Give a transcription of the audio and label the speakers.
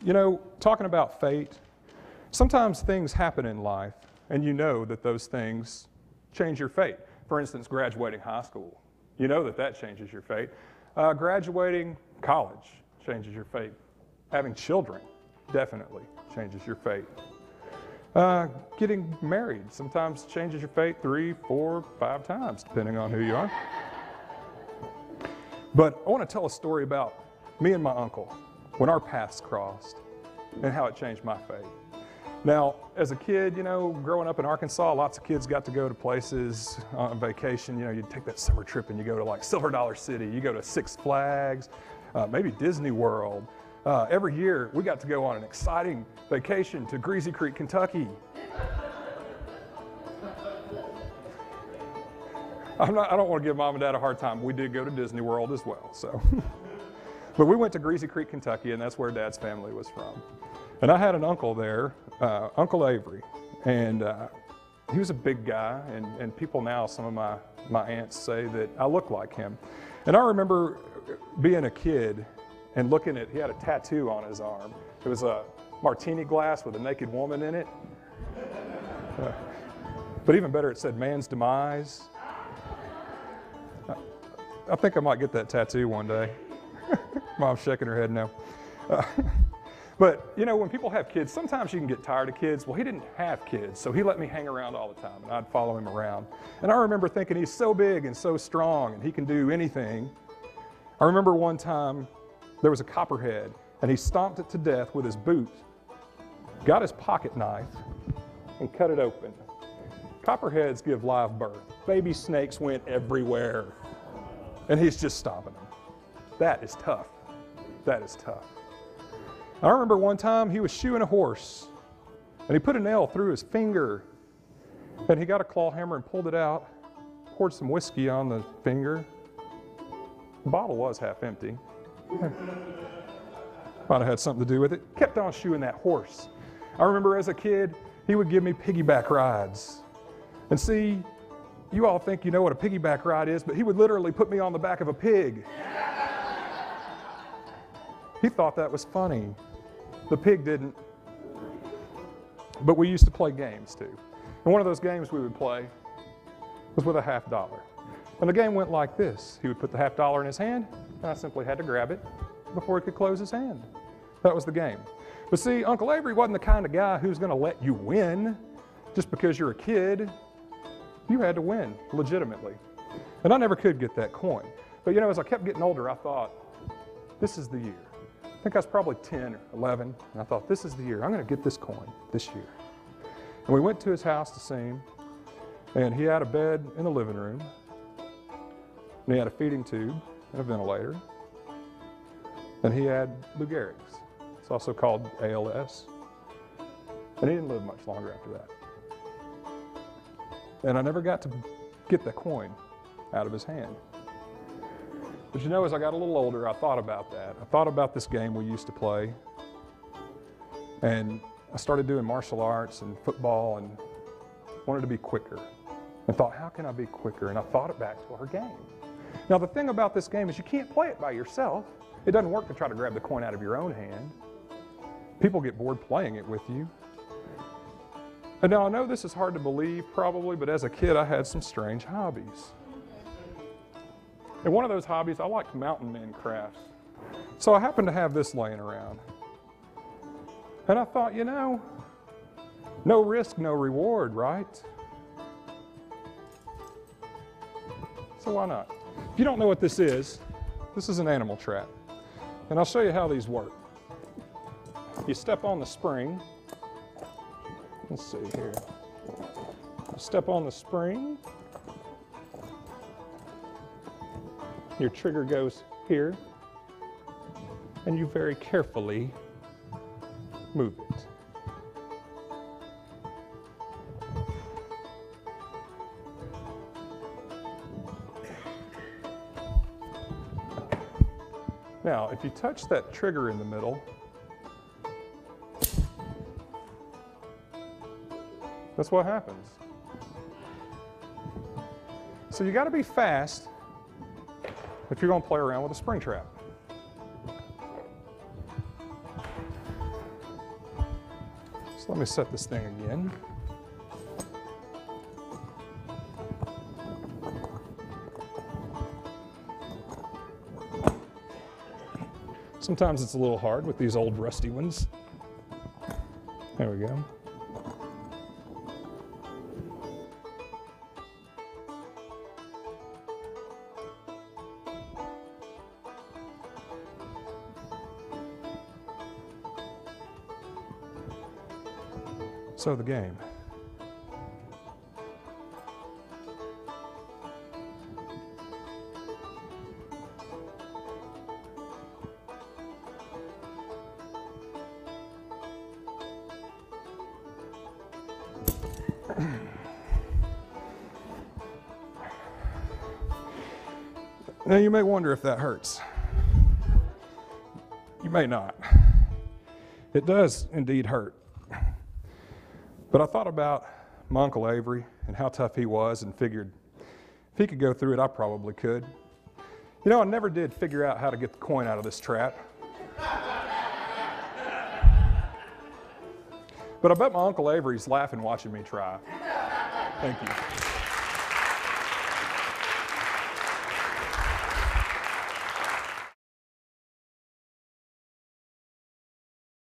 Speaker 1: You know, talking about fate, sometimes things happen in life and you know that those things change your fate. For instance, graduating high school. You know that that changes your fate. Graduating college changes your fate. Having children definitely changes your fate. Getting married sometimes changes your fate 3, 4, 5 times, depending on who you are. But I want to tell a story about me and my uncle when our paths crossed and how it changed my fate. Now, as a kid, you know, growing up in Arkansas, lots of kids got to go to places on vacation. You know, you'd take that summer trip and you go to like Silver Dollar City, you go to Six Flags, maybe Disney World. Every year, we got to go on an exciting vacation to Greasy Creek, Kentucky. I don't want to give Mom and Dad a hard time. We did go to Disney World as well, so. But we went to Greasy Creek, Kentucky, and that's where Dad's family was from. And I had an uncle there, Uncle Avery, and he was a big guy, and people now, some of my aunts say that I look like him. And I remember being a kid and looking at, he had a tattoo on his arm. It was a martini glass with a naked woman in it. But even better, it said man's demise. I think I might get that tattoo one day. Mom's shaking her head no. But, you know, when people have kids, sometimes you can get tired of kids. Well, he didn't have kids, so he let me hang around all the time, and I'd follow him around. And I remember thinking he's so big and so strong, and he can do anything. I remember one time there was a copperhead, and he stomped it to death with his boot, got his pocket knife, and cut it open. Copperheads give live birth. Baby snakes went everywhere, and he's just stomping them. That is tough. That is tough. I remember one time he was shoeing a horse, and he put a nail through his finger, and he got a claw hammer and pulled it out, poured some whiskey on the finger. The bottle was half empty. Might have had something to do with it. Kept on shoeing that horse. I remember as a kid, he would give me piggyback rides. And see, you all think you know what a piggyback ride is, but he would literally put me on the back of a pig. He thought that was funny. The pig didn't. But we used to play games too. And one of those games we would play was with a $50. And the game went like this. He would put the $50 in his hand, and I simply had to grab it before he could close his hand. That was the game. But see, Uncle Avery wasn't the kind of guy who's going to let you win just because you're a kid. You had to win legitimately. And I never could get that coin. But you know, as I kept getting older, I thought, this is the year. I think I was probably 10 or 11, and I thought, this is the year. I'm going to get this coin this year. And we went to his house to see him, and he had a bed in the living room, and he had a feeding tube and a ventilator, and he had Lou Gehrig's. It's also called ALS, and he didn't live much longer after that. And I never got to get that coin out of his hand. But you know, as I got a little older, I thought about that. I thought about this game we used to play. And I started doing martial arts and football and wanted to be quicker. And thought, how can I be quicker? And I thought it back to our game. Now, the thing about this game is you can't play it by yourself. It doesn't work to try to grab the coin out of your own hand. People get bored playing it with you. And now I know this is hard to believe probably, but as a kid I had some strange hobbies. And one of those hobbies, I liked mountain men crafts. So I happened to have this laying around. And I thought, you know, no risk, no reward, right? So why not? If you don't know what this is an animal trap. And I'll show you how these work. You step on the spring. Let's see here. You step on the spring. Your trigger goes here, and you very carefully move it. Now, if you touch that trigger in the middle, that's what happens. So you got to be fast if you're going to play around with a spring trap. So let me set this thing again. Sometimes it's a little hard with these old rusty ones. There we go. So the game. Now you may wonder if that hurts. You may not. It does indeed hurt. But I thought about my Uncle Avery and how tough he was and figured if he could go through it, I probably could. You know, I never did figure out how to get the coin out of this trap. But I bet my Uncle Avery's laughing watching me try. Thank you.